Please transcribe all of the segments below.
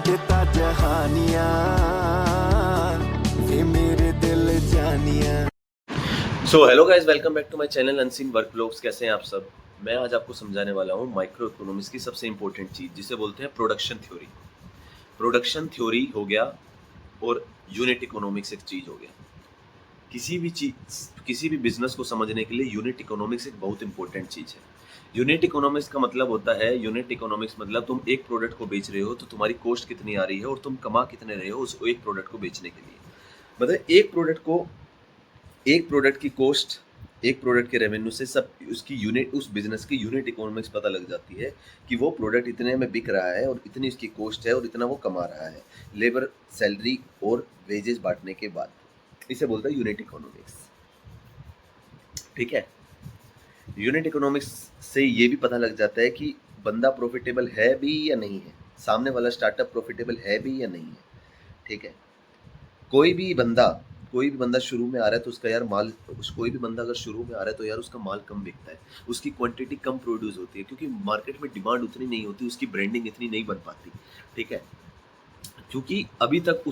देता जहानिया वे मेरे दिल जानिया। So hello guys, welcome back to my channel unseen work blogs. कैसे हैं आप सब? मैं आज आपको समझाने वाला हूँ माइक्रो इकोनॉमिक्स की सबसे इंपॉर्टेंट चीज़, जिसे बोलते हैं प्रोडक्शन थ्योरी। प्रोडक्शन थ्योरी हो गया और यूनिट इकोनॉमिक्स एक चीज़ हो गया। किसी भी बिजनेस को समझने के लिए यूनिट इकोनॉमिक्स एक बहुत इंपॉर्टेंट चीज़ है। यूनिट इकोनॉमिक्स का मतलब होता है, यूनिट इकोनॉमिक्स मतलब तुम एक प्रोडक्ट को बेच रहे हो तो तुम्हारी कॉस्ट कितनी आ रही है और तुम कमा कितने रहे हो उस एक प्रोडक्ट को बेचने के लिए। मतलब एक प्रोडक्ट की कॉस्ट, एक प्रोडक्ट के रेवेन्यू से सब उसकी यूनिट, उस बिजनेस की यूनिट इकोनॉमिक्स पता लग जाती है कि वो प्रोडक्ट इतने में बिक रहा है और इतनी उसकी कॉस्ट है और इतना वो कमा रहा है, लेबर, सैलरी और वेजेस बांटने के बाद। इसे बोलते हैं यूनिट इकोनॉमिक्स। ठीक है। यूनिट इकोनॉमिक्स से ये भी पता लग जाता है कि बंदा प्रॉफिटेबल है भी या नहीं है, सामने वाला स्टार्टअप प्रॉफिटेबल है भी या नहीं है। ठीक है। कोई भी बंदा शुरू में आ रहा है तो उसका यार माल, कोई भी बंदा अगर शुरू में आ रहा है तो यार उसका माल कम बिकता है, उसकी क्वांटिटी कम प्रोड्यूस होती है, क्योंकि मार्केट में डिमांड उतनी नहीं होती, उसकी ब्रांडिंग इतनी नहीं बन पाती। ठीक है। क्योंकि अभी तक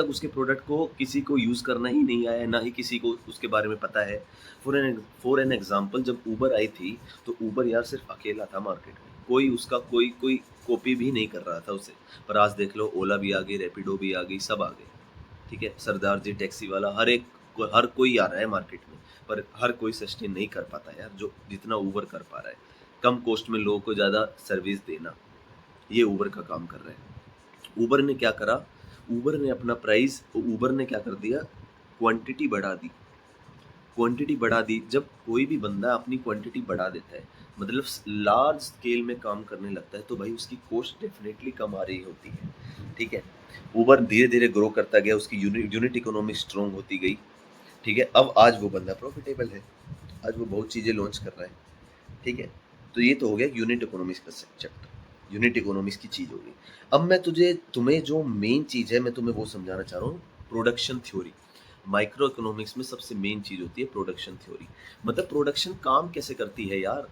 उसके प्रोडक्ट को किसी को यूज़ करना ही नहीं आया है, ना ही किसी को उसके बारे में पता है। फॉर एन एग्जाम्पल, जब ऊबर आई थी तो ऊबर यार सिर्फ अकेला था मार्केट में, कोई उसका कोई कॉपी भी नहीं कर रहा था उसे। पर आज देख लो, ओला भी आ गई, रैपिडो भी आ गई, सब आ गए। ठीक है। सरदार जी टैक्सी वाला, हर कोई आ रहा है मार्केट में, पर हर कोई सस्टेन नहीं कर पाता यार, जो जितना ऊबर कर पा रहा है। कम कॉस्ट में लोगों को ज़्यादा सर्विस देना, ये ऊबर का काम कर रहा है। ऊबर ने क्या करा, ऊबर ने क्या कर दिया, क्वांटिटी बढ़ा दी। जब कोई भी बंदा अपनी क्वांटिटी बढ़ा देता है, मतलब लार्ज स्केल में काम करने लगता है, तो भाई उसकी कॉस्ट डेफिनेटली कम आ रही होती है। ठीक है। ऊबर धीरे धीरे ग्रो करता गया, उसकी यूनिट इकोनॉमी स्ट्रॉन्ग होती गई। ठीक है। अब आज वो बंदा प्रॉफिटेबल है, आज वो बहुत चीज़ें लॉन्च कर रहा है। ठीक है। तो ये तो हो गया यूनिट इकोनॉमिक्स का सब्जेक्ट, यूनिट इकोनॉमिक्स की चीज़ होगी। अब मैं तुम्हें जो मेन चीज़ है, मैं तुम्हें वो समझाना चाह रहा हूँ, प्रोडक्शन थ्योरी। माइक्रो इकोनॉमिक्स में सबसे मेन चीज़ होती है प्रोडक्शन थ्योरी। मतलब प्रोडक्शन काम कैसे करती है यार,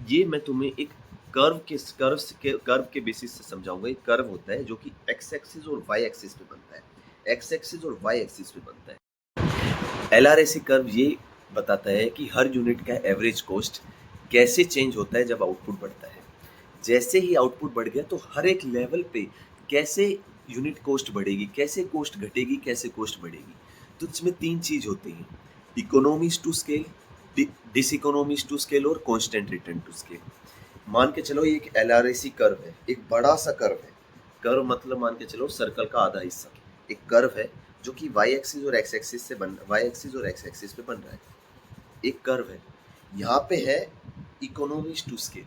ये मैं तुम्हें एक कर्व के बेसिस से समझाऊंगा। एक कर्व होता है जो कि एक्स एक्सिस और वाई एक्सिस पे बनता है, एक्स एक्सिस और वाई एक्सिस पे बनता है। एलआरएसी कर्व ये बताता है कि हर यूनिट का एवरेज कॉस्ट कैसे चेंज होता है जब आउटपुट बढ़ता है। जैसे ही आउटपुट बढ़ गया तो हर एक लेवल पे कैसे यूनिट कॉस्ट बढ़ेगी, कैसे कॉस्ट घटेगी, कैसे कॉस्ट बढ़ेगी। तो इसमें तीन चीज होती हैं, economies to scale, diseconomies to scale और कांस्टेंट रिटर्न टू स्केल। मान के चलो ये एक एलआरएसी कर्व है, एक बड़ा सा कर्व है। कर्व मतलब मान के चलो सर्कल का आधा हिस्सा एक कर्व है, जो कि वाई एक्सिस और एक्स एक्सिस पे बन रहा है। एक कर्व है, यहाँ पे है इकोनॉमीज टू स्केल,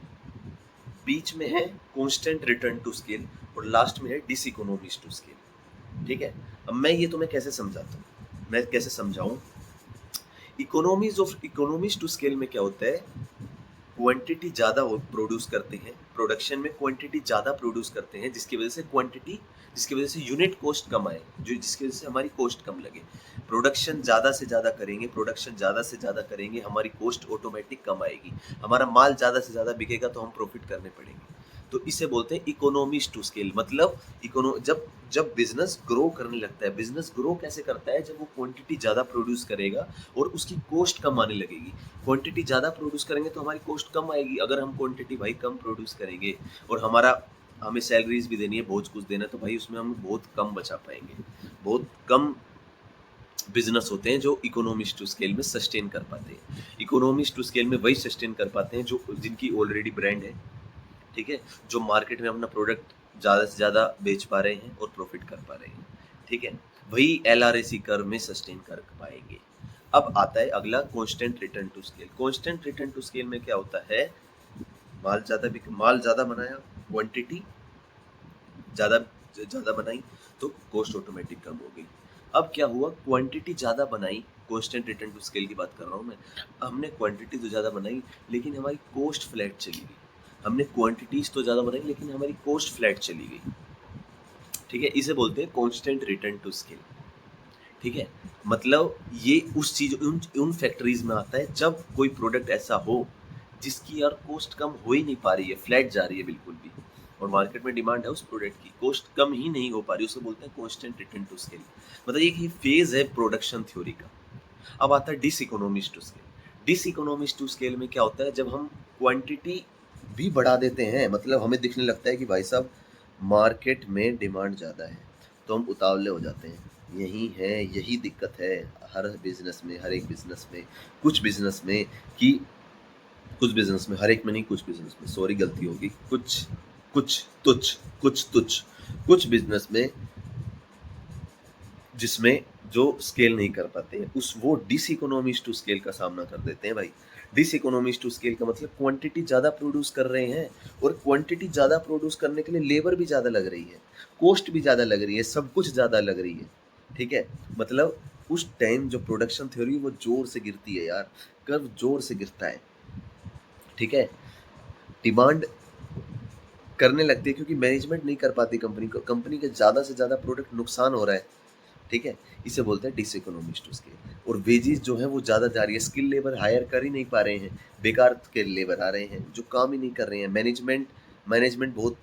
बीच में है कांस्टेंट रिटर्न टू स्केल और लास्ट में है डिसइकोनॉमीज टू स्केल। ठीक है। अब मैं ये तुम्हें कैसे समझाता हूँ, मैं कैसे समझाऊं। इकोनॉमीज टू स्केल में क्या होता है, क्वांटिटी ज़्यादा प्रोड्यूस करते हैं, प्रोडक्शन में क्वांटिटी ज़्यादा प्रोड्यूस करते हैं, जिसकी वजह से यूनिट कॉस्ट कम आए, जिसकी वजह से हमारी कॉस्ट कम लगे। प्रोडक्शन ज़्यादा से ज़्यादा करेंगे, हमारी कॉस्ट ऑटोमेटिक कम आएगी, हमारा माल ज़्यादा से ज़्यादा बिकेगा तो हम प्रॉफिट करने पड़ेंगे। तो इसे बोलते हैं इकोनॉमीज टू स्केल। मतलब जब जब बिजनेस ग्रो करने लगता है, बिजनेस ग्रो कैसे करता है, जब वो क्वांटिटी ज़्यादा प्रोड्यूस करेगा और उसकी कॉस्ट कम आने लगेगी। क्वांटिटी ज़्यादा प्रोड्यूस करेंगे तो हमारी कॉस्ट कम आएगी। अगर हम क्वांटिटी भाई कम प्रोड्यूस करेंगे और हमें सैलरीज भी देनी है, बहुत कुछ देना है, तो भाई उसमें हम बहुत कम बचा पाएंगे। बहुत कम बिजनेस होते हैं जो इकोनॉमिक्स टू स्केल में सस्टेन कर पाते हैं। इकोनॉमिक्स टू स्केल में वही सस्टेन कर पाते हैं जो जिनकी ऑलरेडी ब्रांड है। ठीक है। जो मार्केट में अपना प्रोडक्ट ज़्यादा से ज़्यादा बेच पा रहे हैं और प्रॉफिट कर पा रहे हैं। ठीक है। वही एलआरएसी कर्व में सस्टेन कर पाएंगे। अब आता है अगला, constant return to scale. Constant return to scale में क्या होता है, माल ज़्यादा बनाया, क्वांटिटी ज़्यादा ज़्यादा बनाई तो कॉस्ट ऑटोमेटिक कम हो गई। अब क्या हुआ, क्वांटिटी ज़्यादा बनाई, कांस्टेंट रिटर्न टू स्केल की बात कर रहा हूँ मैं। हमने क्वांटिटी तो ज़्यादा बनाई लेकिन हमारी कॉस्ट फ्लैट चली गई। हमने क्वांटिटीज तो ज़्यादा बनाई लेकिन हमारी कॉस्ट फ्लैट चली गई। ठीक है। इसे बोलते हैं कांस्टेंट रिटर्न टू स्केल। ठीक है। मतलब ये उन फैक्ट्रीज में आता है जब कोई प्रोडक्ट ऐसा हो जिसकी यार कॉस्ट कम हो ही नहीं पा रही है, फ्लैट जा रही है बिल्कुल भी। और मार्केट में डिमांड है उस प्रोडक्ट की, कॉस्ट कम ही नहीं हो पा रही, उसे बोलते हैं कॉन्स्टेंट रिटर्न टू स्केल। मतलब ये फेज है प्रोडक्शन थ्योरी का। अब आता है diseconomics to scale. Diseconomics to scale में क्या होता है, जब हम क्वांटिटी भी बढ़ा देते हैं, मतलब हमें दिखने लगता है कि भाई साहब मार्केट में डिमांड ज़्यादा है, तो हम उतावले हो जाते हैं। यही है, यही दिक्कत है हर बिजनेस में, हर एक बिजनेस में, कुछ बिजनेस में कि कुछ बिजनेस में, हर एक में नहीं, कुछ बिजनेस में, सॉरी गलती होगी, कुछ कुछ तुच्छ कुछ तुच्छ कुछ बिजनेस में जिसमें जो स्केल नहीं कर पाते उस वो डिस इकोनॉमिक्स टू स्केल का सामना कर देते हैं भाई। डिस इकोनॉमिक्स टू स्केल का मतलब क्वांटिटी ज़्यादा प्रोड्यूस कर रहे हैं, और क्वांटिटी ज़्यादा प्रोड्यूस करने के लिए लेबर भी ज़्यादा लग रही है, कॉस्ट भी ज़्यादा लग रही है, सब कुछ ज़्यादा लग रही है। ठीक है, मतलब उस टाइम जो प्रोडक्शन थ्योरी वो जोर से गिरती है यार, कर्व जोर से गिरता है। ठीक है, डिमांड करने लगती है क्योंकि मैनेजमेंट नहीं कर पाती कंपनी को, कंपनी के ज़्यादा से ज़्यादा प्रोडक्ट नुकसान हो रहा है। ठीक है, इसे बोलते हैं डिस इकोनॉमिक्स टू स्केल। और वेजेस जो है वो ज़्यादा जा रही है, स्किल लेबर हायर कर ही नहीं पा रहे हैं, बेकार के लेबर आ रहे हैं जो काम ही नहीं कर रहे हैं। मैनेजमेंट मैनेजमेंट बहुत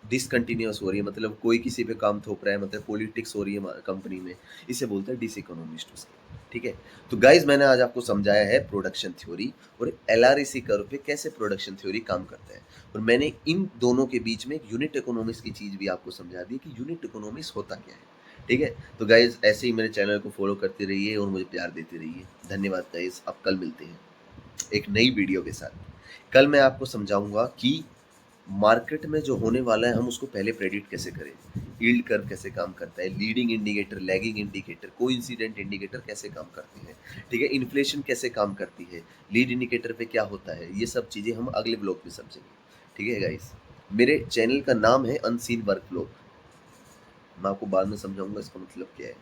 डिसकंटिन्यूअस हो रही है, मतलब कोई किसी पे काम थोप रहा है, मतलब पॉलिटिक्स हो रही है कंपनी में। इसे बोलते हैं डिस इकोनॉमिक्स टू स्केल। ठीक है, तो गाइज मैंने आज आपको समझाया है प्रोडक्शन थ्योरी और LREC कर्व पे कैसे प्रोडक्शन थ्योरी काम करता है, और मैंने इन दोनों के बीच में एक यूनिट इकोनॉमिक्स की चीज़ भी आपको समझा दी कि यूनिट इकोनॉमिक्स होता क्या है। ठीक है, तो गाइज ऐसे ही मेरे चैनल को फॉलो करते रहिए और मुझे प्यार देते रहिए। धन्यवाद गाइज, अब कल मिलते हैं एक नई वीडियो के साथ। कल मैं आपको समझाऊंगा कि मार्केट में जो होने वाला है हम उसको पहले प्रेडिक्ट कैसे करें, यील्ड कर्व कैसे काम करता है, leading indicator, lagging indicator, coincident indicator कैसे काम करते हैं। ठीक है, इन्फ्लेशन कैसे काम करती है, लीड इंडिकेटर पे क्या होता है, ये सब चीज़ें हम अगले ब्लॉग में समझेंगे। ठीक है गाइस, मेरे चैनल का नाम है अनसीन वर्क ब्लॉग, मैं आपको बाद में समझाऊंगा इसका मतलब क्या है।